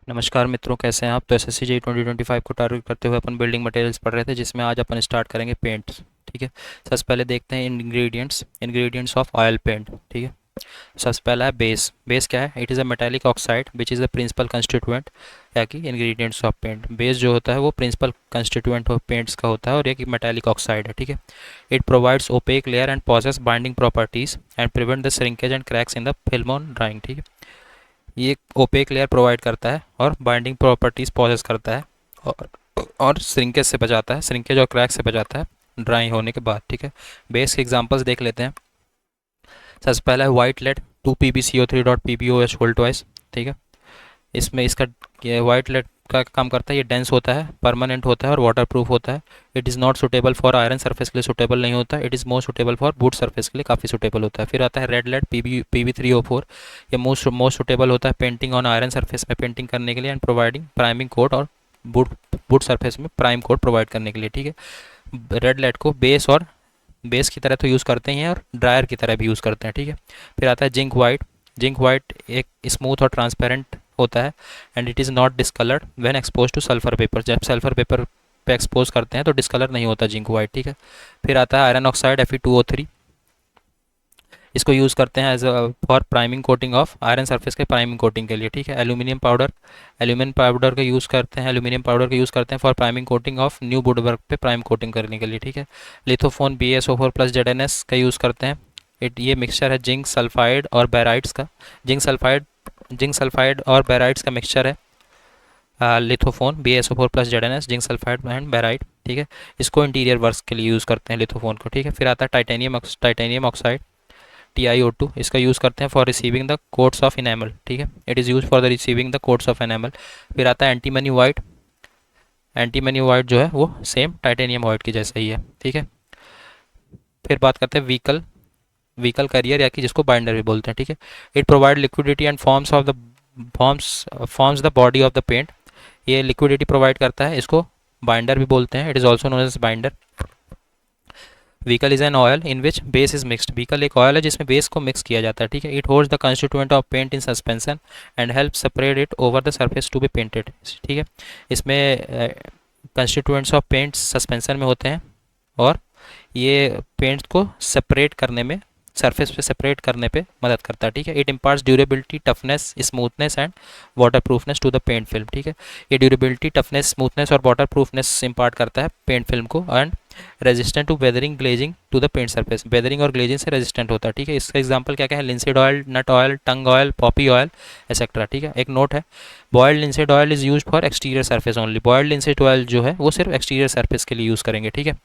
नमस्कार मित्रों, कैसे हैं आप। तो एसएससी जेईई 2025 को टारगेट करते हुए अपन बिल्डिंग मटेरियल्स पढ़ रहे थे, जिसमें आज अपन स्टार्ट करेंगे पेंट्स। ठीक है। सबसे पहले देखते हैं ingredients ingredients of oil paint. ठीक है। सबसे पहला है बेस। बेस क्या है? It is a metallic oxide which is the principal constituent या कि इंग्रेडिएंट्स ऑफ पेंट। बेस जो होता है वो प्रिंसिपल कंस्टिट्यूएंट ऑफ पेंट्स का होता है और ये कि मेटालिक ऑक्साइड है। ठीक है। It provides opaque layer and possess binding properties and prevent the shrinkage and cracks in the film on drying. ठीक है। ये ओपेक लेयर प्रोवाइड करता है और बाइंडिंग प्रॉपर्टीज पॉसेस करता है और श्रिंकेज से बचाता है, श्रिंकेज और क्रैक से बचाता है ड्राई होने के बाद। ठीक है। बेस के एग्जांपल्स देख लेते हैं। सबसे पहला है white lead 2 PbCO3.PbOH whole twice. ठीक है। इसमें इसका वाइट लेड का काम करता है, ये डेंस होता है, परमानेंट होता है और वाटर प्रूफ होता है। It is not suitable for iron surface के लिए सुटेबल नहीं होता। It is more suitable for would surface के लिए काफ़ी सुटेबल होता है। फिर आता है रेड लेड PB3O4। ये मोस्ट सुटेबल होता है पेंटिंग ऑन आयरन सर्फेस में पेंटिंग करने के लिए एंड प्रोवाइडिंग प्राइमिंग कोट और वुड वुड सर्फेस में प्राइम कोट प्रोवाइड करने के लिए। ठीक है। रेड लेड को बेस की तरह तो यूज़ करते हैं और ड्रायर की तरह भी यूज़ करते हैं। ठीक है। फिर आता है जिंक वाइट। जिंक वाइट एक स्मूथ और ट्रांसपेरेंट होता है and it is not discoloured when expose two sulphur paper. जब सल्फर पेपर पे एक्सपोज करते हैं तो डिस्कलर नहीं होता जिंक वाइट। ठीक है। फिर आता है आयरन ऑक्साइड Fe2O3। इसको यूज़ करते हैं as for priming coating of iron surface के प्राइमिंग कोटिंग के लिए। ठीक है। एल्यूमिनियम पाउडर का यूज़ करते हैं for priming coating of new would work पे प्राइम कोटिंग करने के लिए। ठीक है। लिथोफोन BaSO4+ ZnS का यूज़ करते हैं। ये मिक्सचर है जिंक सल्फाइड और बैराइट्स का। जिंक सल्फाइड और बैराइट्स का मिक्सचर है lithopone BaSO4+ ZnS zinc sulphide and barite. ठीक है। इसको इंटीरियर वर्क्स के लिए यूज़ करते हैं लिथोफोन को। ठीक है। फिर आता है टाइटेनियम ऑक्साइड TiO2। इसका यूज़ करते हैं for receiving the quotes of enamel. ठीक है। It is use for the receiving the quotes of enamel. फिर आता है एंटीमनी वाइट। एंटीमनी वाइट जो है वो सेम टाइटेनियम वाइट की जैसा ही है। ठीक है। फिर बात करते हैं व्हीकल करियर या कि जिसको बाइंडर भी बोलते हैं। ठीक है। It provide liquidity and forms the body of the paint. ये लिक्विडिटी प्रोवाइड करता है, इसको बाइंडर भी बोलते हैं। It is also known as binder. Vehicle is an oil in which base is mixed. Vehicle एक ऑयल है जिसमें बेस को मिक्स किया जाता है। ठीक है। It holds the constituent of paint in suspension and help separate it over the surface to be painted. ठीक है। इसमें कंस्टिट्यूएंट्स ऑफ पेंट सस्पेंशन में होते हैं और ये पेंट को सेपरेट करने में, सरफेस पे सेपरेट करने पे मदद करता है। ठीक है। It imparts durability, toughness, smoothness and water proofness to the paint film. ठीक है। ये ड्यूरेबिलिटी, टफनेस, स्मूथनेस और वाटर प्रूफनेस इम्पार्ट करता है पेंट फिल्म को and resistant to weathering, glazing to the paint surface. Weathering और ग्लेजिंग से resistant होता है। ठीक है। इसका एग्जांपल क्या क्या है? Linseed oil, nut oil, tung oil, poppy oil etcetera. ठीक है। एक नोट है, boiled linseed oil is use for exterior surface only. Boiled linseed oil जो है वो सिर्फ एक्सटीरियर सरफेस के लिए यूज़ करेंगे। ठीक है।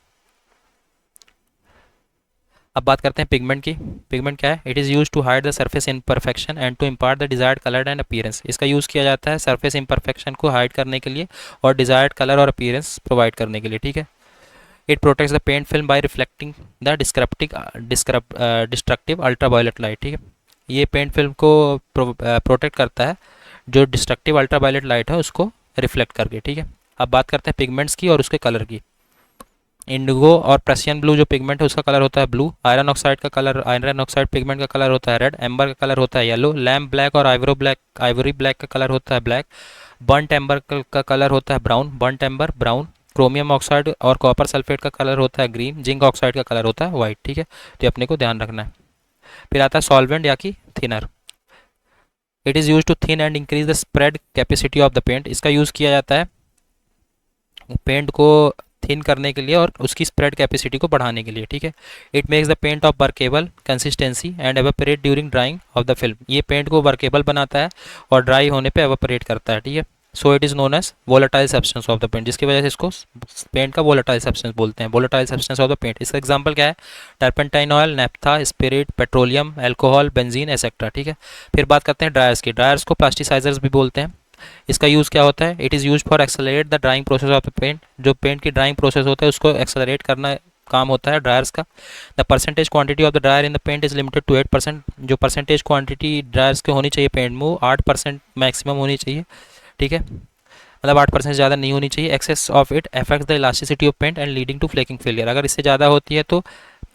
अब बात करते हैं पिगमेंट की। पिगमेंट क्या है? It is use to hide the surface imperfection and to impart the desired colour and appearance. इसका यूज़ किया जाता है सरफेस इम्परफेक्शन को हाइड करने के लिए और डिजायर्ड कलर और अपीयरेंस प्रोवाइड करने के लिए। ठीक है। It protects the paint film by reflecting the destructive ultraviolet light. ठीक है। ये पेंट फिल्म को प्रोटेक्ट करता है जो डिस्ट्रक्टिव अल्ट्रावायलेट लाइट है उसको रिफ्लेक्ट करके। ठीक है। अब बात करते हैं पिगमेंट्स की और उसके कलर की। इंडिगो और प्रशियन ब्लू जो पिगमेंट है उसका कलर होता है ब्लू। आयरन ऑक्साइड पिगमेंट का कलर होता है रेड। एम्बर का कलर होता है येलो। लैम्प ब्लैक और आइवरी ब्लैक का कलर होता है ब्लैक। बर्न्ट एम्बर का कलर होता है brown. Burnt amber brown. Chromium oxide और कॉपर सल्फेट का कलर होता है ग्रीन। जिंक ऑक्साइड का कलर होता है वाइट। ठीक है। तो अपने को ध्यान रखना है। फिर आता है सॉल्वेंट या कि thinner. It is use to thin and increase the spread capacity of the paint. इसका यूज़ किया जाता है पेंट को थिन करने के लिए और उसकी स्प्रेड कैपेसिटी को बढ़ाने के लिए। ठीक है। It makes the paint of workable consistency and evaporate during drying of the film. ये पेंट को वर्केबल बनाता है और ड्राई होने पे एवेपोरेट करता है। ठीक है। So it is known as volatile substance of the paint, जिसकी वजह से इसको पेंट का वोलेटाइल सब्सटेंस बोलते हैं। Volatile substance of the paint, इसका एग्जांपल क्या है? Turpentine oil, naphtha, spirit, petroleum, alcohol, benzene etcetera. ठीक है। फिर बात करते हैं ड्रायर्स की। ड्रायर्स को प्लास्टिसाइजर्स भी बोलते हैं। इसका यूज़ क्या होता है? It is use for accelerate the drying process of the paint. जो पेंट की ड्राइंग प्रोसेस होता है उसको एक्सेलरेट करना काम होता है ड्रायर्स का। The percentage quantity of the dryer in the paint is limited to 8%। जो परसेंटेज क्वांटिटी ड्रायर्स की होनी चाहिए पेंट में वो 8% मैक्सिमम होनी चाहिए। ठीक है। मतलब 8% ज़्यादा नहीं होनी चाहिए। Excess of it affects the elasticity of paint and leading to flaking failure. अगर इससे ज़्यादा होती है तो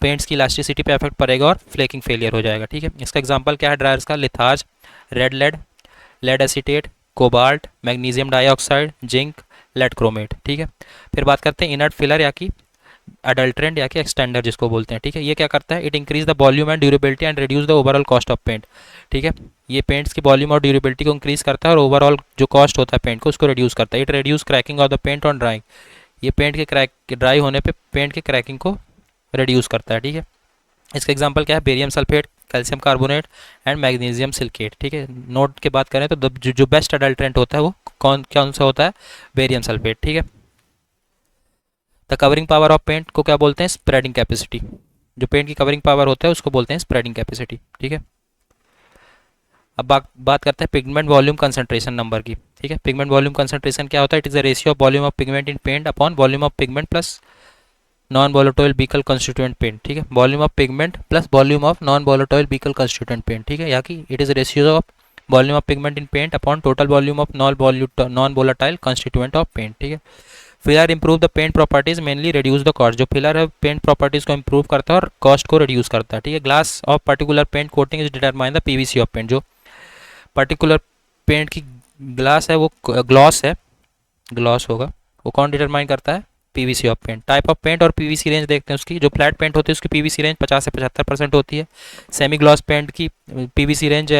पेंट्स की इलास्टिसिटी पे इफेक्ट पड़ेगा और फ्लेकिंग फेलियर हो जाएगा। ठीक है। इसका एग्जांपल क्या है ड्रायर्स का? Litharge, red lead, lead acetate, cobalt, magnesium dioxide, zinc, lead chromate. ठीक है। फिर बात करते हैं इनर्ट फिलर या कि अडल्ट्रेंट या कि एक्सटेंडर जिसको बोलते हैं। ठीक है। ये क्या करता है, it increase the volume and durability and reduce the overall cost of paint. ठीक है। ये पेंट्स की वॉल्यूम और ड्यूरेबिलिटी को इंक्रीज करता है और ओवरऑल जो कॉस्ट होता है पेंट को उसको रिड्यूस करता है। It reduce cracking of the paint on drying. ये पेंट के क्रैक ड्राई होने पे पेंट के क्रैकिंग को रिड्यूस करता है। ठीक है। इसका एग्जांपल क्या है, barium sulphate, calcium carbonate and magnesium silicate. ठीक है। नोट की बात करें तो जो बेस्ट अडल्ट्रेंट होता है वो कौन सा होता है, बेरियम सल्फेट। ठीक है। The covering power of paint को क्या बोलते हैं, स्प्रेडिंग कैपेसिटी। जो पेंट की कवरिंग पावर होता है उसको बोलते हैं स्प्रेडिंग कैपेसिटी। ठीक है। अब बात करते हैं पिगमेंट वॉल्यूम कंसंट्रेशन नंबर की। ठीक है। पिगमेंट वॉल्यूम कंसंट्रेशन क्या होता है, it is the ratio of volume of pigment in paint upon volume of pigment plus non volatile vehicle constituent paint. ठीक है। Volume of pigment plus volume of non volatile vehicle constituent paint. ठीक है। या कि it is ratio of volume of pigment in paint upon total volume of non volatile constituent of paint. ठीक है। Filler improve the paint properties mainly reduce the cost. जो filler है paint properties को improve करता है और cost को reduce करता है। ठीक है। Glass of particular paint coating is determine the PVC of paint. जो पर्टिकुलर पेंट की ग्लास है वो ग्लॉस है, ग्लॉस होगा, वो कौन डिटरमाइन करता है, PVC of paint. Type of paint और पीवीसी रेंज देखते हैं उसकी। जो फ्लैट पेंट होती है उसकी पीवीसी रेंज 50 से 75% होती है। सेमी ग्लॉस पेंट की पीवीसी रेंज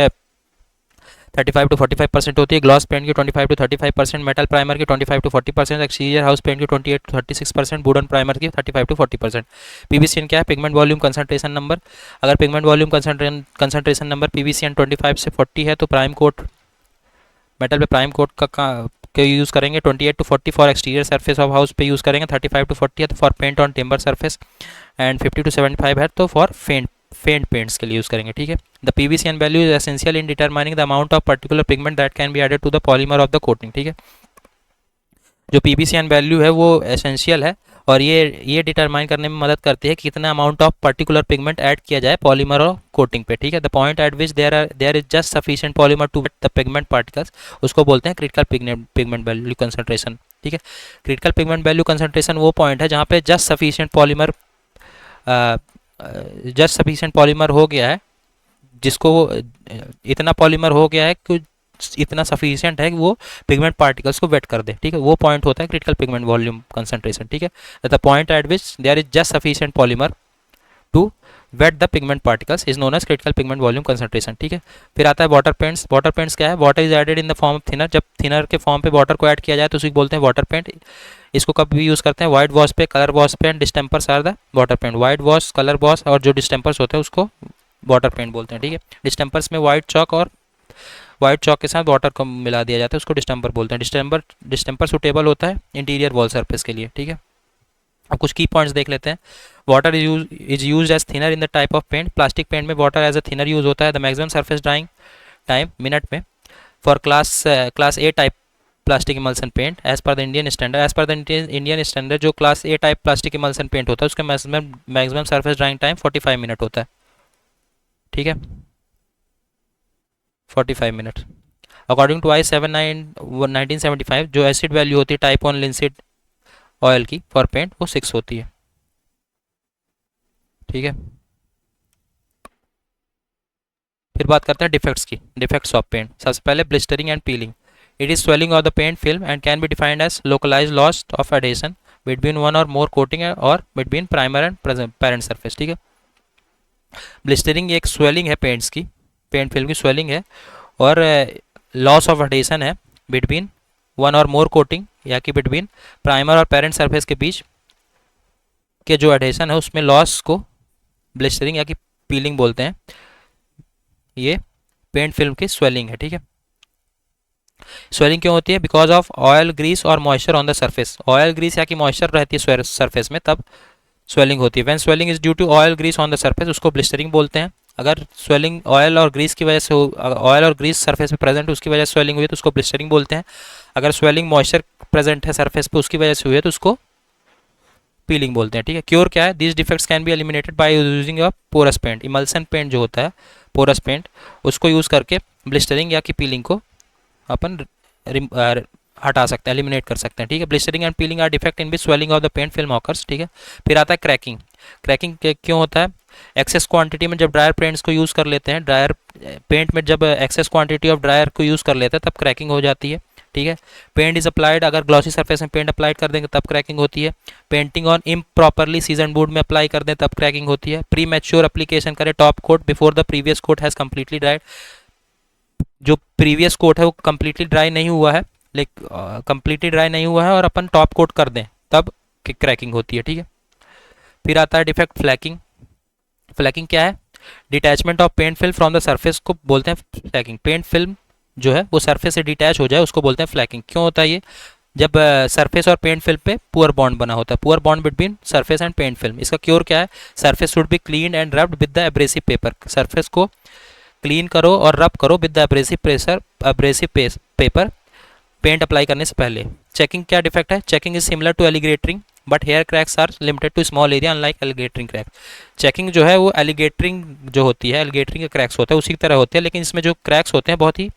35 to 45% होती है। ग्लॉस पेंट की 25 to 35%, मेटल प्राइमर की 25 to 40%, एक्सटीरियर हाउस पेंट की 28 to 36%, वुडन प्राइमर की 35 to 40%। पीवीसीएन क्या है, पिगमेंट वॉल्यूम कंसंट्रेशन नंबर। अगर pigment volume concentration number PVCN 25 से 40 है तो प्राइम कोट, मेटल पे प्राइम कोट का यूज़ करेंगे। 28 to 40 for exterior surface of house पे यूज़ करेंगे। 35 to 40 है तो for paint on timber surface and 50 to 75 है तो फॉर फेंट पेंट्स के लिए यूज़ करेंगे। ठीक है। The PVCN value is essential in determining the amount of particular pigment that can be added to the polymer of the coating. ठीक है। जो पीवीसीएन वैल्यू है वो एसेंशियल है और ये डिटरमाइन करने में मदद करती है कि कितना amount of particular pigment add किया जाए पॉलीमर और कोटिंग पे। ठीक है। The point at which there is just sufficient polymer to wet the pigment particles, उसको बोलते हैं क्रिटिकल पिगमेंट वैल्यू कंसंट्रेशन। ठीक है। क्रिटिकल पिगमेंट वैल्यू कंसंट्रेशन वो पॉइंट है जहाँ पे जस्ट सफिशिएंट पॉलीमर हो गया है, जिसको इतना पॉलीमर हो गया है कि इतना सफिशिएंट है कि वो पिगमेंट पार्टिकल्स को वेट कर दे। ठीक है। वो पॉइंट होता है क्रिटिकल पिगमेंट वॉल्यूम कंसंट्रेशन। ठीक है। The point at which there is just sufficient polymer to wet the pigment particles is known as critical pigment volume concentration. ठीक है। फिर आता है वाटर पेंट्स। वाटर पेंट्स क्या है, water is added in the form of thinner. जब thinner के form पे वाटर को ऐड किया जाए तो उसी बोलते हैं वाटर पेंट। इसको कब भी यूज़ करते हैं, वाइट वॉश पे, कलर वॉश पे and distempers are the water paint. White wash, colour wash और जो डिस्टेम्पर्स होते हैं उसको वाटर पेंट बोलते हैं। ठीक है। डिस्टेम्पर्स में वाइट चॉक के साथ वाटर को मिला दिया जाता है, उसको डिस्टेम्पर बोलते हैं। डिस्टेम्पर सुटेबल होता है इंटीरियर वॉल सरफेस के लिए। ठीक है। अब कुछ की पॉइंट्स देख लेते हैं। Water is use as thinner in the type of paint. Plastic paint में water as a thinner use होता है। The maximum surface drying time minute में for class A type plastic emulsion paint as per the Indian standard. As per the Indian standard जो class A type plastic emulsion paint होता है उसका maximum surface drying time 45 minute होता है। ठीक है। 45 minute. According to I-7 1975 जो acid value होती है टाइप 1 लिंसिड ऑयल की फॉर पेंट वो 6 होती है। ठीक है। फिर बात करते हैं डिफेक्ट्स की, डिफेक्ट्स ऑफ पेंट। सबसे पहले blistering and peeling. It is swelling of the paint film and can be defined as localise loss of adhesion between one or more coating or between primer and parent surface. ठीक है। Blistering एक swelling है paints की, paint film की swelling है और loss of adhesion है between one or more coating या कि बिटवीन प्राइमर और पेरेंट सरफेस के बीच के जो एडेशन है उसमें लॉस को ब्लिस्टरिंग या कि पीलिंग बोलते हैं। ये पेंट फिल्म की स्वेलिंग है। ठीक है। स्वेलिंग क्यों होती है, बिकॉज ऑफ ऑयल ग्रीस और moisture on the surface. Oil Greece या कि मॉइस्चर रहती है सरफेस में तब स्वेलिंग होती है। When swelling is due to oil grease on the surface उसको ब्लिस्टरिंग बोलते हैं। अगर स्वेलिंग ऑयल और ग्रीस की वजह से ऑयल और ग्रीस सरफेस पे प्रेजेंट उसकी वजह से स्वेलिंग हुई है तो उसको ब्लिस्टरिंग बोलते हैं। अगर स्वेलिंग मॉइस्चर प्रेजेंट है सरफेस पे उसकी वजह से हुई है तो उसको पीलिंग बोलते हैं। ठीक है। क्योर क्या है, this defects can be eliminated by using a porous paint. Emulsion paint जो होता है पोरस पेंट उसको यूज़ करके ब्लिस्टरिंग या कि पीलिंग को अपन हटा सकते हैं, एलिमिनेट कर सकते हैं। ठीक है। Blistering and peeling are defect in which swelling of the paint film occurs. ठीक है। फिर आता है क्रैकिंग। क्रैकिंग क्यों होता है, एक्सेस क्वांटिटी में जब ड्रायर पेंट्स को यूज़ कर लेते हैं, ड्रायर पेंट में जब एक्सेस क्वांटिटी ऑफ ड्रायर को यूज़ कर लेते हैं तब क्रैकिंग हो जाती है, ठीक है। पेंट इज अप्लाइड, अगर ग्लॉसी सरफेस में पेंट अप्लाइड कर देंगे तब क्रैकिंग होती है। Painting on improperly season wood में अप्लाई कर दें तब क्रैकिंग होती है। प्री मैच्योर अप्लीकेशन करें top coat before the previous coat has completely dried, जो प्रीवियस कोट है वो कम्प्लीटली ड्राई नहीं हुआ है, कम्प्लीटली ड्राई नहीं हुआ है और अपन टॉप कोट कर दें तब क्रैकिंग होती है, ठीक है। फिर आता है डिफेक्ट फ्लैकिंग। फ्लैकिंग क्या है? Detachment of paint film from the surface को बोलते हैं फ्लैकिंग। पेंट फिल्म जो है वो सरफेस से डिटैच हो जाए उसको बोलते हैं फ्लैकिंग। क्यों होता है ये? जब सरफेस और पेंट फिल्म पे पुअर बॉन्ड बना होता है, poor bond between surface and paint film. इसका क्योर क्या है? Surface should be clean and rubbed with the abrasive paper. Surface को क्लीन करो और रब करो with the abrasive paper paint apply करने से पहले। चेकिंग क्या डिफेक्ट है? Checking is similar to alligatoring but hair cracks are limited to small area unlike alligatoring crack. Checking जो है वो एलिगेटरिंग जो होती है, एलिगेटरिंग के क्रैक्स होते हैं उसी की तरह होते हैं, लेकिन इसमें जो क्रैक्स होते हैं बहुत ही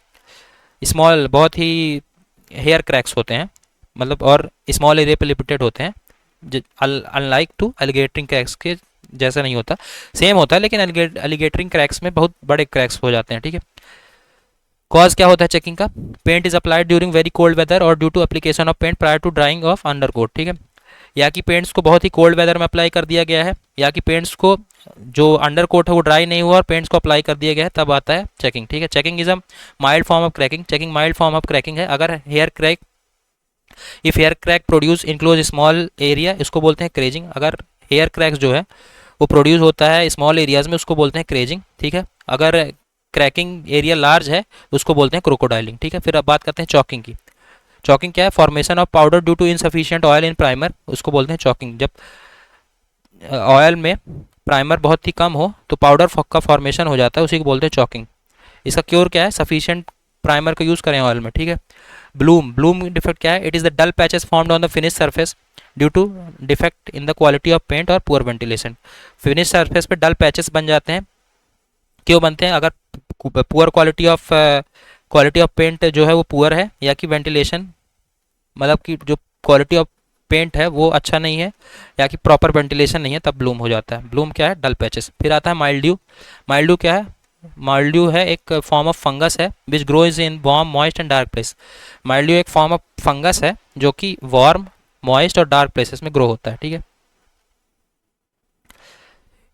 स्मॉल, बहुत ही हेयर क्रैक्स होते हैं, मतलब और स्मॉल एरिया पे लिमिटेड होते हैं, अनलाइक टू एलिगेटरिंग क्रैक्स के जैसा नहीं होता, सेम होता है लेकिन एलिगेटरिंग क्रैक्स में बहुत बड़े क्रैक्स हो जाते हैं, ठीक है। कॉज क्या होता है चेकिंग का? Paint is applied during very cold weather और due to application of paint prior to drying of under coat, ठीक है। या कि पेंट्स को बहुत ही कोल्ड वेदर में अप्लाई कर दिया गया है, या कि पेंट्स को जो अंडर कोट है वो ड्राई नहीं हुआ और पेंट्स को अप्लाई कर दिया गया है, तब आता है चेकिंग, ठीक है। Checking is a mild form of cracking. Checking mild form of cracking है। अगर hair crack, if hair crack produce enclose small area, इसको बोलते हैं क्रेजिंग। अगर हेयर क्रैक्स जो है वो प्रोड्यूस होता है स्मॉल एरियाज में, उसको बोलते हैं क्रेजिंग, ठीक है। अगर क्रैकिंग एरिया लार्ज है उसको बोलते हैं क्रोकोडाइलिंग, ठीक है। फिर अब बात करते हैं चॉकिंग की। चॉकिंग क्या है? Formation of powder due to insufficient oil in primer, उसको बोलते हैं चॉकिंग। जब ऑयल में प्राइमर बहुत ही कम हो तो पाउडर का फॉर्मेशन हो जाता है, उसी को बोलते हैं चॉकिंग। इसका क्योर क्या है? सफिशिएंट प्राइमर का यूज़ करें ऑयल में, ठीक है। ब्लूम, ब्लूम डिफेक्ट क्या है? It is the dull patches formed on the finish surface due to defect in the quality of paint और पुअर वेंटिलेशन। फिनिश सरफेस पे डल पैचेस बन जाते हैं। क्यों बनते हैं? अगर पुअर क्वालिटी ऑफ पेंट जो है वो पुअर है, या कि वेंटिलेशन मतलब कि जो क्वालिटी ऑफ पेंट है वो अच्छा नहीं है, या कि प्रॉपर वेंटिलेशन नहीं है, तब ब्लूम हो जाता है। ब्लूम क्या है? डल पैचेस। फिर आता है माइल्ड्यू। माइल्ड्यू क्या है? माइल्ड्यू है एक फॉर्म ऑफ फंगस है which grows in warm moist and dark place. Mildew एक फॉर्म ऑफ फंगस है जो कि वार्म, मॉइस्ट और डार्क प्लेसेस में ग्रो होता है, ठीक है।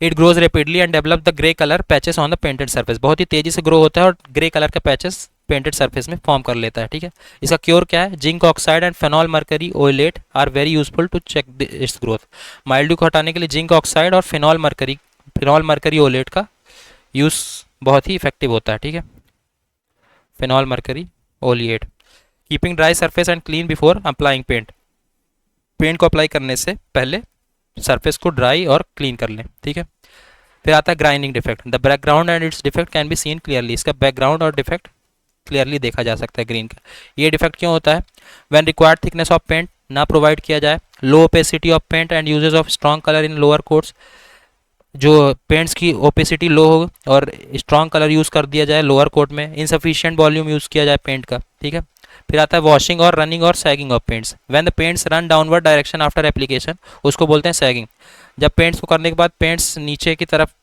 It grows rapidly and develop the grey colour patches on the painted surface. बहुत ही तेजी से ग्रो होता है और ग्रे कलर के पैचेस पेंटेड सरफेस में फॉर्म कर लेता है, ठीक है। इसका क्योर क्या है? Zinc oxide and phenol mercury oleate are very useful to check its growth. Mildew को हटाने के लिए जिंक ऑक्साइड और फेनॉल मर्करी ओलेट का यूज़ बहुत ही इफेक्टिव होता है, ठीक है। Phenol mercury oleate. Keeping dry surface and clean before applying paint. Paint को अप्लाई करने से पहले सरफेस को ड्राई और क्लीन कर लें, ठीक है। फिर आता है grinding defect. The background and it's defect can be seen clearly. इसका बैकग्राउंड और डिफेक्ट क्लियरली देखा जा सकता है ग्रीन का। ये डिफेक्ट क्यों होता है? When required thickness of paint ना प्रोवाइड किया जाए, low opacity of paint and uses of strong colour in lower coats. जो पेंट्स की ओपेसिटी लो हो और स्ट्रॉन्ग कलर यूज़ कर दिया जाए लोअर कोट में, इनसफिशिएंट वॉल्यूम यूज़ किया जाए पेंट का, ठीक है। फिर आता है वॉशिंग और रनिंग और sagging of paints. When the paints run downward direction after application, उसको बोलते हैं सैगिंग। जब पेंट्स को करने के बाद पेंट्स नीचे की तरफ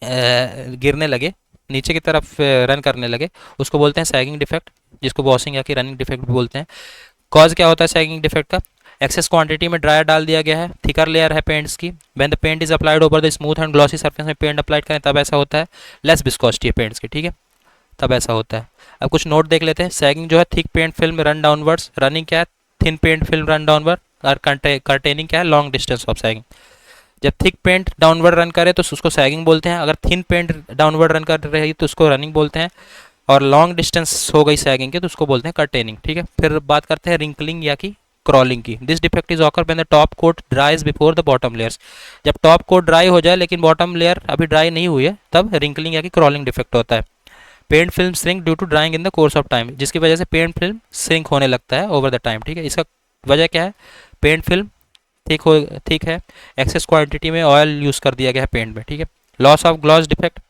गिरने लगे, नीचे की तरफ रन करने लगे, उसको बोलते हैं सैगिंग डिफेक्ट, जिसको वॉशिंग या कि रनिंग डिफेक्ट भी बोलते हैं। कॉज क्या होता है सैगिंग डिफेक्ट का? एक्सेस क्वांटिटी में ड्रायर डाल दिया गया है, थिकर लेयर है पेंट्स की। When the paint is applied over the smooth and glossy surface में पेंट अप्लाइड करें तब ऐसा होता है। लेस विस्कोसिटी है पेंट्स की, ठीक है, तब ऐसा होता है। अब कुछ नोट देख लेते हैं। सैगिंग जो है thick paint film run downwards, running क्या है? Thin paint film run downward, और कर्टेनिंग क्या है? Long distance of sagging. जब थिक पेंट डाउनवर्ड रन करे तो उसको सैगिंग बोलते हैं, अगर थिन पेंट डाउनवर्ड रन कर रही तो उसको रनिंग बोलते हैं, और लॉन्ग डिस्टेंस हो गई सैगिंग की तो उसको बोलते हैं कर्टेनिंग, ठीक है। फिर बात करते हैं रिंकलिंग या कि क्रॉलिंग की। This defect is occur when the top coat dries before the bottom layers. जब टॉप कोट ड्राई हो जाए लेकिन बॉटम लेयर अभी ड्राई नहीं हुई है तब रिंकलिंग या कि क्रॉलिंग डिफेक्ट होता है। Paint film shrink due to drying in the course of time, जिसकी वजह से पेंट फिल्म श्रिंक होने लगता है ओवर द टाइम, ठीक है। इसका वजह क्या है? पेंट फिल्म ठीक है, एक्सेस क्वांटिटी में ऑयल यूज़ कर दिया गया है पेंट में, ठीक है। Loss of gloss defect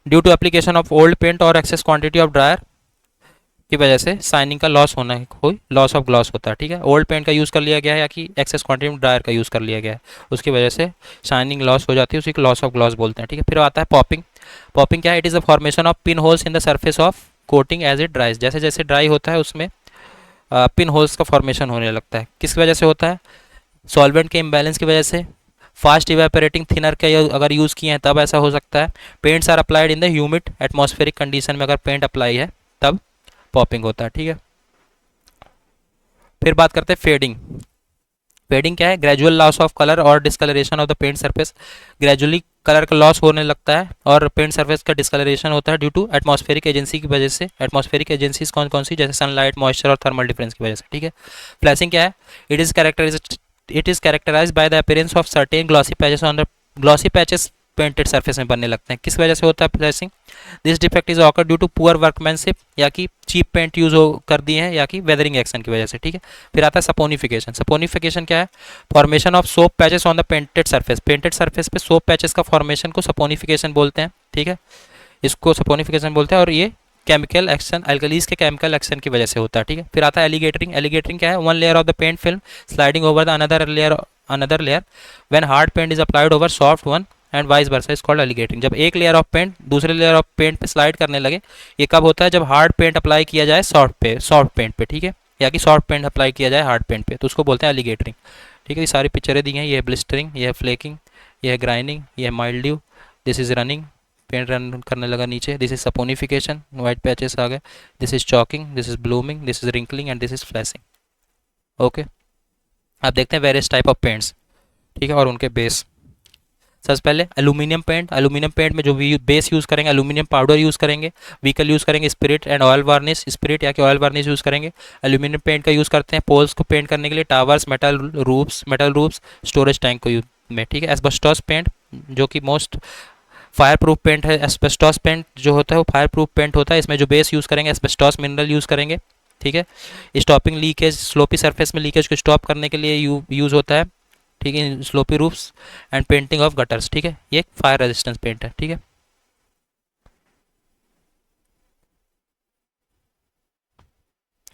due to application of old paint और एक्सेस क्वांटिटी ऑफ ड्रायर। की वजह से शाइनिंग का लॉस होना है, कोई लॉस ऑफ ग्लॉस होता है। ठीक है, ओल्ड पेंट का यूज़ कर लिया गया है या कि एक्सेस क्वांटिटी में ड्रायर का यूज़ कर लिया गया है, उसकी वजह से शाइनिंग लॉस हो जाती है, उसी को लॉस ऑफ ग्लॉस बोलते हैं। ठीक है, फिर आता है पॉपिंग। पॉपिंग क्या है? It is the formation of pin holes in the surface of coating as it dries. जैसे जैसे ड्राई होता है उसमें पिन होल्स का फॉर्मेशन होने लगता है। किस वजह से होता है? सॉल्वेंट के इम्बैलेंस की वजह से, फास्ट इवेपोरेटिंग थिनर का अगर यूज़ किए हैं तब ऐसा हो सकता है। Paints are applied in the humid atmospheric condition में अगर पेंट अप्लाई है तब पॉपिंग होता है। ठीक है, फिर बात करते हैं फेडिंग। फेडिंग क्या है? ग्रेजुअल लॉस ऑफ कलर और discolouration of the paint surface. Gradually colour का लॉस होने लगता है और पेंट सरफेस का डिस्कलरेशन होता है ड्यू टू एटमॉस्फेरिक एजेंसी की वजह से। एटमॉस्फेरिक एजेंसीज कौन कौन सी? जैसे सनलाइट, मॉइस्चर और थर्मल डिफरेंस की वजह से। ठीक है, फ्लैशिंग क्या है? It is characterised by the appearance of certain glossy patches on the glossy patches painted surface में बनने लगते हैं। किस वजह से होता है flashing? This defect is occur due to poor workmanship, या कि चीप पेंट यूज हो कर दिए हैं, या कि वेदरिंग एक्शन की वजह से। ठीक है, फिर आता है सपोनिफिकेशन। सपोनिफिकेशन क्या है? Formation of soap patches on the painted surface. Painted surface पे सोप पैचेस का फॉर्मेशन को सपोनिफिकेशन बोलते हैं। ठीक है, इसको सपोनिफिकेशन बोलते हैं और ये केमिकल एक्शन, अल्कलीज के केमिकल एक्शन की वजह से होता है। ठीक है, फिर आता है एलिगेटरिंग। एलिगेटरिंग क्या है? One layer of the paint film sliding over the another layer when hard paint is applied over soft one and vice versa is called alligatoring. जब एक लेयर ऑफ पेंट दूसरे लेयर ऑफ पेंट पे slide करने लगे, ये कब होता है? जब हार्ड पेंट अप्लाई किया जाए सॉफ्ट पेंट पे। ठीक है, या कि सॉफ्ट पेंट अप्लाई किया जाए हार्ड पेंट पे, तो उसको बोलते हैं एलिगेटरिंग। ठीक है, ये सारी पिक्चरें दी हैं। ये है ब्लिस्टरिंग, ये है फ्लेकिंग, ये है ग्राइंडिंग, ये है mildew, this is running, paint run करने लगा नीचे, this is saponification, white patches आ गए, this is chalking, this is blooming, this is wrinkling and this is flashing. Okay, अब देखते हैं वेरियस टाइप ऑफ पेंट्स। ठीक है, और उनके बेस। सबसे पहले एल्यूमिनियम पेंट। एल्यूमिनियम पेंट में जो बेस यूज़ करेंगे, एल्यूमिनियम पाउडर यूज़ करेंगे, व्हीकल यूज़ करेंगे, spirit and oil varnish, spirit या कि ऑयल वार्निश यूज़ करेंगे। एल्यूमिनियम पेंट का यूज़ करते हैं पोल्स को पेंट करने के लिए, towers, metal roofs, storage tank को यूज में। ठीक है, एस्बेस्टॉस पेंट जो कि मोस्ट फायर प्रूफ पेंट है। एस्बेस्टॉस पेंट जो होता है वो फायर प्रूफ पेंट होता है। इसमें जो बेस यूज़ करेंगे एस्बेस्टॉस मिनरल यूज़ करेंगे। ठीक है, स्टॉपिंग लीकेज, स्लोपी सरफेस में लीकेज को स्टॉप करने के लिए यूज़ होता है। ठीक है, sloppy roofs and painting of gutters. ठीक है, ये एक फायर रेजिस्टेंस पेंट है। ठीक है,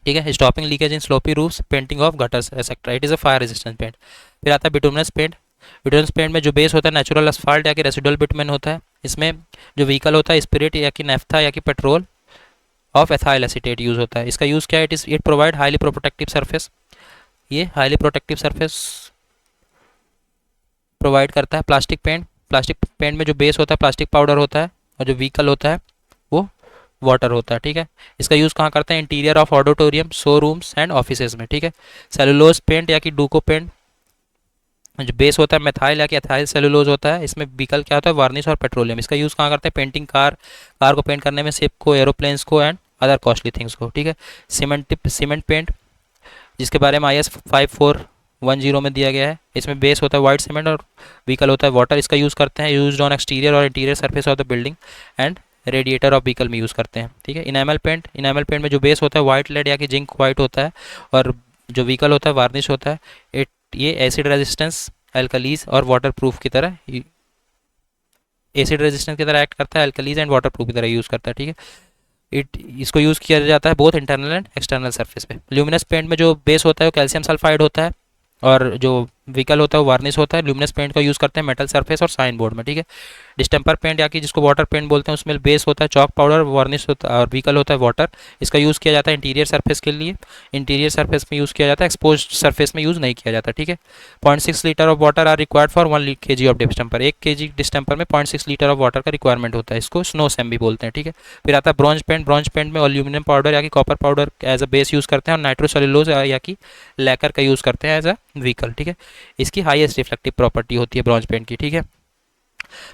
ठीक है, stopping leakage in slopy roofs, painting of gutters etcetera, it is a fire resistance paint. फिर आता है बिटुमिनस पेंट। बिटुमिनस पेंट में जो बेस होता है नेचुरल असफाल्ट या कि रेसिडुअल बिटुमेन होता है। इसमें जो व्हीकल होता है स्पिरिट या कि नेफ्था या कि petrol of ethyl acetate use होता है। इसका यूज़ क्या है? It provide highly protective surface, ये हाईली प्रोटेक्टिव सरफेस प्रोवाइड करता है। प्लास्टिक पेंट में जो बेस होता है प्लास्टिक पाउडर होता है और जो व्हीकल होता है वो वाटर होता है। ठीक है, इसका यूज़ कहाँ करते हैं? Interior of auditorium, showrooms and offices में। ठीक है, सेलुलोज पेंट या कि डूको पेंट, जो बेस होता है मेथाइल या कि एथाइल सेलुलोज होता है। इसमें व्हीकल क्या होता है? वार्निश और पेट्रोलियम। इसका यूज़ कहाँ करते हैं? पेंटिंग कार को पेंट करने में, शिप को, एरोप्लेन्स को एंड अदर कॉस्टली थिंग्स को। ठीक है, सीमेंट पेंट जिसके बारे में IS 5410 में दिया गया है। इसमें बेस होता है वाइट सीमेंट और व्हीकल होता है वाटर। इसका यूज़ करते हैं यूज्ड ऑन एक्सटीरियर और interior surface of the building and radiator of vehicle में यूज़ करते हैं। ठीक है, इनामल पेंट में जो बेस होता है वाइट लेड या कि जिंक वाइट होता है और जो व्हीकल होता है वार्निश होता है। ये एसिड रेजिस्टेंस, अल्कलीज और वाटर प्रूफ की तरह एक्ट करता है, अल्कलीज एंड वाटर प्रूफ की तरह यूज़ करता है। ठीक है, इसको यूज़ किया जाता है both internal and external surface पे। ल्यूमिनस पेंट में जो बेस होता है वो कैल्शियम सल्फाइड होता है और जो व्हीकल होता है वो वार्निश होता है। ल्यूमिनस पेंट का यूज़ करते हैं मेटल सरफेस और साइन बोर्ड में। ठीक है, डिस्टेम्पर पेंट या कि जिसको वाटर पेंट बोलते हैं उसमें बेस होता है चॉक पाउडर, वार्निश होता है और व्हीकल होता है वाटर। इसका यूज़ किया जाता है इंटीरियर सरफेस के लिए, इंटीरियर सरफेस में यूज़ किया जाता है, एक्सपोज सरफेस में यूज़ नहीं किया जाता। ठीक है, 0.6 litre of water are required for 1 kg of distemper. 1 kg distemper में 0.6 लीटर ऑफ वाटर का रिक्वायरमेंट होता है। इसको स्नो सैम भी बोलते हैं। ठीक है, फिर आता है ब्रॉन्ज पेंट में एल्यूमिनियम पाउडर या कि copper powder as a base use करते हैं और नाइट्रोसेलुलोज या कि लैकर का यूज़ करते हैं एज अ व्हीकल। ठीक है, इसकी हाईएस्ट रिफ्लेक्टिव प्रॉपर्टी होती है ब्रॉन्ज पेंट की। ठीक है,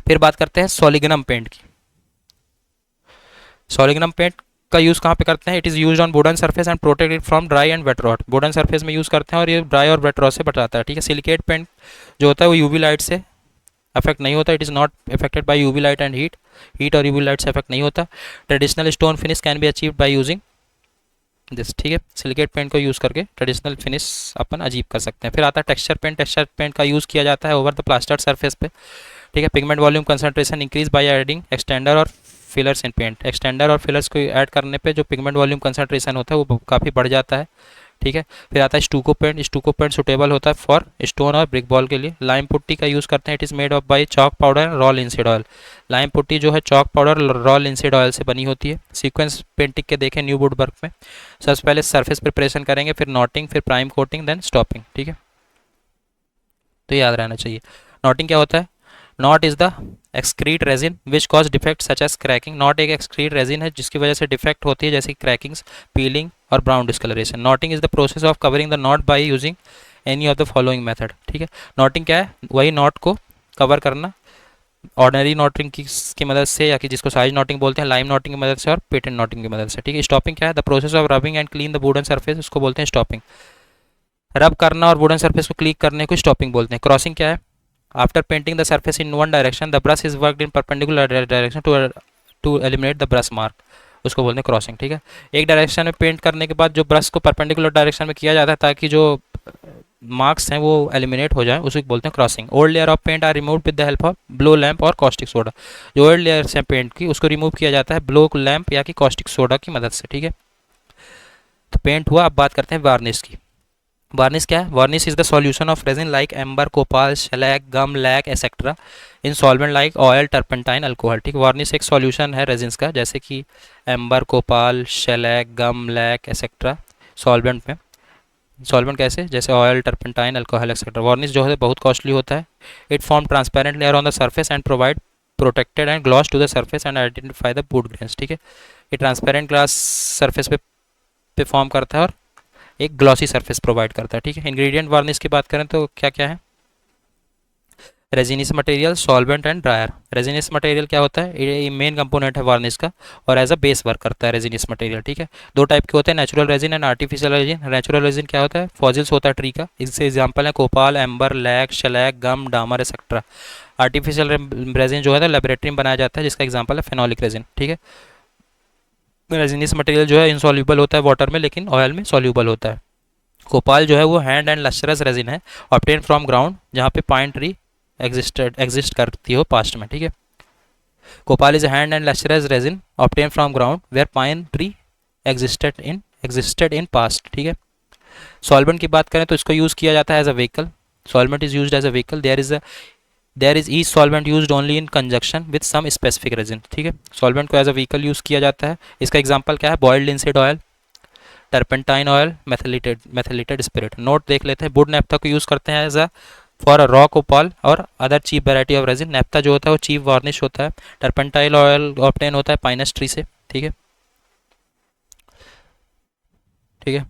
फिर बात करते हैं सॉलिग्नम पेंट की। सॉलिग्नम पेंट का यूज़ कहाँ पे करते हैं? It is used on wooden surface and protected from dry and wet rot. Wooden surface में यूज़ करते हैं और ये ड्राई और वेट रॉट से बचाता है। ठीक है, सिलिकेट पेंट जो होता है वो यूवी लाइट से अफेक्ट नहीं होता, it is not affected by UV light and heat और यूवी लाइट से अफेक्ट नहीं होता। Traditional stone finish can be achieved by using this. ठीक है, सिलिकेट पेंट को यूज़ करके ट्रेडिशनल फिनिश अपन अचीव कर सकते हैं। फिर आता है टेक्सचर पेंट का यूज़ किया जाता है ओवर द प्लास्टर्ड सरफेस पे। ठीक है, pigment volume concentration increase by adding extender और फिलर्स इन पेंट। एक्सटेंडर और फिलर्स को ऐड करने पे जो पिगमेंट वॉल्यूम कंसंट्रेशन होता है वो काफ़ी बढ़ जाता है, ठीक है। फिर आता है stucco paint. Stucco paint suitable होता है फॉर स्टोन और ब्रिक बॉल के लिए। लाइम पुट्टी का यूज़ करते हैं। It is made of by chalk powder raw linseed oil. Lime putty जो है chalk powder raw linseed oil से बनी होती है। सीक्वेंस पेंटिंग के देखें न्यू वुड वर्क में, सबसे पहले सरफेस प्रिपरेशन करेंगे, फिर नॉटिंग, फिर प्राइम कोटिंग, देन स्टॉपिंग, ठीक है। तो याद रहना चाहिए। नॉटिंग क्या होता है? Knot is the excrete resin which cause defect such as cracking. Knot एक एक्सक्रीट रेजिन है जिसकी वजह से डिफेक्ट होती है, जैसे क्रैकिंग्स, पीलिंग और brown discolouration. Knotting is the process of covering the knot by using any of the following method, ठीक है। नॉटिंग क्या है? वही नॉट को कवर करना, ऑर्डनरी नॉटिंग की मदद से, या कि जिसको साइज नॉटिंग बोलते हैं, लाइम नॉटिंग की मदद से और पेटेंट नॉटिंग की मदद से, ठीक है। स्टॉपिंग क्या है? The process of rubbing and clean the wooden surface, उसको बोलते हैं स्टॉपिंग। रब करना और वुडन सरफेस को क्लीन करने को स्टॉपिंग बोलते हैं। क्रॉसिंग क्या है? After painting the surface in one direction the brush is worked in perpendicular direction to eliminate the brush mark, उसको बोलते हैं क्रॉसिंग, ठीक है। एक डायरेक्शन में पेंट करने के बाद जो ब्रश को परपेंडिकुलर डायरेक्शन में किया जाता है ताकि जो मार्क्स हैं वो एलिमिनेट हो जाए, उसे बोलते हैं crossing. Old layer of paint are remove with the help of blow lamp और कॉस्टिक सोडा। जो ओल्ड लेयर्स हैं पेंट की, उसको रिमूव किया जाता है ब्लो लैंप या कि कॉस्टिक सोडा की मदद से, ठीक है। तो पेंट हुआ। अब बात करते हैं वार्निश की। वार्निश क्या है? Varnish is the solution of resin like amber, copal, shellac, gum, lac etcetera in solvent like oil, turpentine, alcohol, ठीक। वार्निश एक सॉल्यूशन है रेजिन्स का, जैसे कि amber, copal, shellac, gum, lac etcetera solvent में। सॉल्वेंट कैसे? जैसे oil, turpentine, alcohol etcetera. Varnish जो है बहुत कॉस्टली होता है। It form transparent layer on the surface and provide protected and gloss to the surface and identify the wood grains, ठीक है। ये ट्रांसपेरेंट ग्लास सरफेस पे फॉर्म करता है और एक ग्लॉसी सरफेस प्रोवाइड करता है, ठीक है। इंग्रेडिएंट वार्निश की बात करें तो क्या क्या है? Resinous material, solvent and dryer. Resinous material क्या होता है? ये मेन कंपोनेंट है वार्निश का और एज अ बेस वर्क करता है रेजिनस मटेरियल, ठीक है। दो टाइप के होते हैं, natural resin and artificial resin. Natural resin क्या होता है? फॉजिल्स होता है ट्री का, इससे एग्जांपल है कोपाल, एम्बर, लैक, शेलैक, गम, डामर एक्सेट्रा। आर्टिफिशियल रेजिन जो है लेबोरेटरी में बनाया जाता है, जिसका एग्जाम्पल है फेनोलिक रेजिन, ठीक है। रेजिनस मटेरियल जो है इनसॉल्यूबल होता है वाटर में, लेकिन ऑयल में सॉल्यूबल होता है। कोपाल जो है वो हैंड एंड लस्टरस रेजिन है, ऑब्टेन फ्रॉम ग्राउंड, जहाँ पे पाइन ट्री एग्जिस्ट करती हो पास्ट में, ठीक है। Copal is hand and lustrous resin obtain from ground where pine tree existed in past, ठीक है। सॉल्वेंट की बात करें तो इसको यूज़ किया जाता है as a vehicle. Solvent is used as a vehicle. There is each solvent used only in conjunction with some specific resin, ठीक है। सॉल्वेंट को एज अ व्हीकल यूज़ किया जाता है। इसका एग्जाम्पल क्या है? Boiled linseed oil, turpentine oil, methylated spirit. Note देख लेते हैं। वुड नैप्था को यूज़ करते हैं as a for a raw copal और other cheap variety of resin. Naphtha जो होता है वो चीप वार्निश होता है। टर्पेंटाइल ऑयल ऑब्टेन होता है पाइनस ट्री से, ठीक है, ठीक है।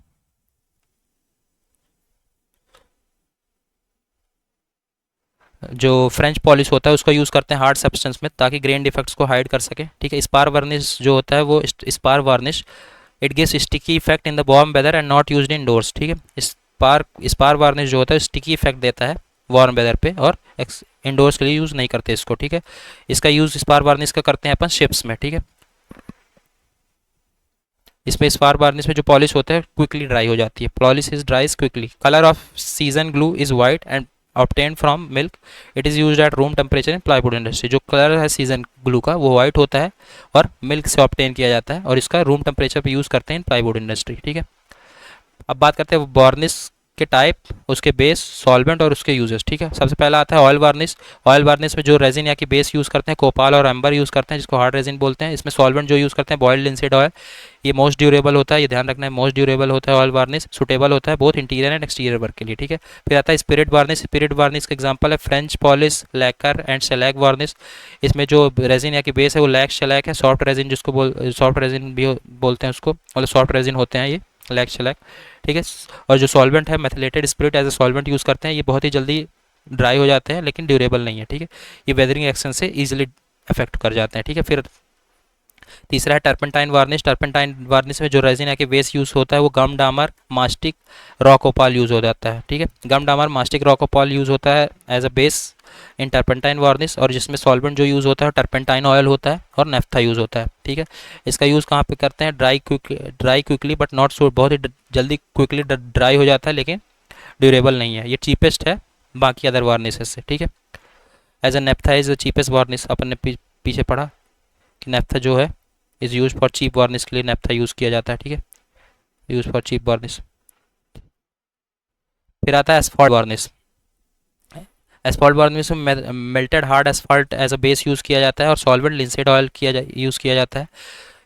जो फ्रेंच पॉलिश होता है उसका यूज़ करते हैं हार्ड सब्सटेंस में ताकि ग्रेन डिफेक्ट्स को हाइड कर सके, ठीक है। स्पार वार्निश जो होता है वो spar varnish it gives sticky effect in the warm weather and not used in doors, ठीक है। स्पार वार्निश जो होता है स्टिकी इफेक्ट देता है वार्म वेदर पे और इंडोर्स के लिए यूज़ नहीं करते इसको, ठीक है। इसका यूज़ स्पार वार्निश का करते हैं अपन शिप्स में, ठीक है। इसमें स्पार वार्निश में जो पॉलिश होता है क्विकली ड्राई हो जाती है। Polish is ड्राइज quickly. Colour off season glue is white and obtain from milk. It is used at room temperature in plywood industry. जो कलर है सीजन ग्लू का वो वाइट होता है और मिल्क से ऑब्टेन किया जाता है और इसका रूम टेम्परेचर पे यूज़ करते हैं इन प्लाईवुड इंडस्ट्री, ठीक है। अब बात करते हैं वार्निश के टाइप, उसके बेस, सॉल्वेंट और उसके यूजेस, ठीक है। सबसे पहला आता है ऑयल वार्निश। ऑयल वार्निश में जो रेजिन या कि बेस यूज़ करते हैं कोपाल और एम्बर यूज़ करते हैं, जिसको हार्ड रेजिन बोलते हैं। इसमें सॉल्वेंट जो यूज़ करते हैं बॉइल्ड लिंसीड ऑयल। ये मोस्ट ड्यूरेबल होता है, ये ध्यान रखना है, मोस्ट ड्यूरेबल होता है ऑयल वार्निश। सुटेबल होता है both interior and exterior work के लिए, ठीक है। फिर आता है स्पिरिट वार्निश। स्पिरिट वार्निश का एग्जाम्पल है French polish, lacquer and shellac varnish. इसमें जो रेजिन या कि बेस है वो लैक शेलैक है। सॉफ्ट रेजिन जिसको सॉफ्ट रेजिन भी बोलते हैं उसको, मतलब सॉफ्ट रेजिन होते हैं ये लैक शेलैक, ठीक है। और जो सॉल्वेंट है methylated spirit as a solvent use करते हैं। ये बहुत ही जल्दी ड्राई हो जाते हैं लेकिन ड्यूरेबल नहीं है, ठीक है। ये वेदरिंग एक्शन से ईजिली अफेक्ट कर जाते हैं, ठीक है। फिर तीसरा है टर्पेंटाइन वार्निश। टर्पेंटाइन वार्निश में जो रेजिन है कि बेस यूज़ होता है वो गम, डामर, मास्टिक, रॉक ओपाल यूज़ हो जाता है, ठीक है। गम, डामर, मास्टिक, रॉक ओपाल यूज़ होता है as a base in turpentine varnish. और जिसमें सॉल्वेंट जो यूज़ होता है टर्पेंटाइन ऑयल होता है और नेफ्था यूज़ होता है, ठीक है। इसका यूज़ कहाँ पे करते हैं? Dry quickly but not so, बहुत ही जल्दी क्विकली ड्राई हो जाता है लेकिन ड्यूरेबल नहीं है। ये चीपेस्ट है बाकी अदर वार्निशेस से, ठीक है। As a naphtha is the cheapest varnish, अपन ने पीछे पढ़ा कि नैप्था जो है is use for cheap varnish के लिए नैप्था यूज़ किया जाता है, ठीक है, यूज फॉर चीप वार्निश। फिर आता है एसफॉल्ट वार्निश। एसफॉल्ट वार्निश में melted hard asphalt as a base use किया जाता है और सॉल्वेंट लिंसेड ऑयल यूज़ किया जाता है।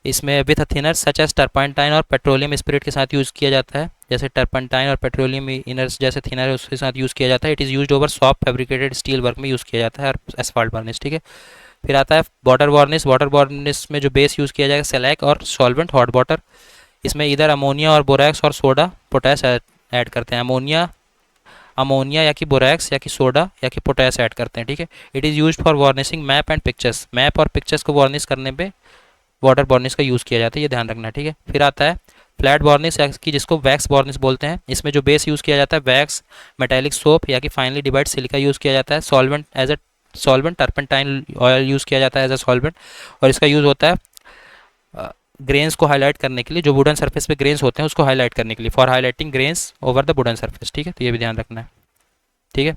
इसमें with thinner such as turpentine और पेट्रोलियम स्पिरिट के साथ यूज़ किया जाता है, जैसे टर्पेंटाइन और पेट्रोलियम इनर्स जैसे थिनर है उसके साथ यूज़ किया जाता है। It is used over soft fabricated steel work में यूज़ किया जाता है और एसफॉल्ट वार्निश, ठीक है। फिर आता है वाटर वार्निश। वाटर वार्निश में जो बेस यूज़ किया जाएगा सेलैक और सॉल्वेंट हॉट वाटर। इसमें इधर अमोनिया और बोरैक्स और सोडा पोटैश ऐड करते हैं। अमोनिया अमोनिया या कि बोरैक्स या कि सोडा या कि पोटैश ऐड करते हैं, ठीक है। It is use for varnishing map and pictures. Map और पिक्चर्स को वार्निश करने पे वाटर वार्निश का यूज़ किया जाता है, ये ध्यान रखना, ठीक है। फिर आता है फ्लैट वार्निश या कि जिसको वैक्स वार्निश बोलते हैं। इसमें जो बेस यूज़ किया जाता है वैक्स, मेटेलिक सोप या कि फाइनली डिवाइड सिलिका यूज़ किया जाता है। Solvent as a solvent turpentine oil use किया जाता है एज अ सॉल्वेंट, और इसका यूज़ होता है ग्रेन्स को हाईलाइट करने के लिए, जो वुडन सरफेस पे ग्रेन्स होते हैं उसको हाईलाइट करने के लिए, for highlighting grains over the wooden surface, ठीक है। तो ये भी ध्यान रखना है, ठीक है।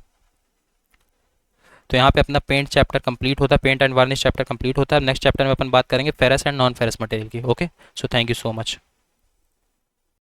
तो यहाँ पे अपना पेंट चैप्टर कंप्लीट होता है, paint and varnish chapter complete होता है। नेक्स्ट चैप्टर में अपन बात करेंगे ferrous and non ferrous material की। Okay, so thank you so much.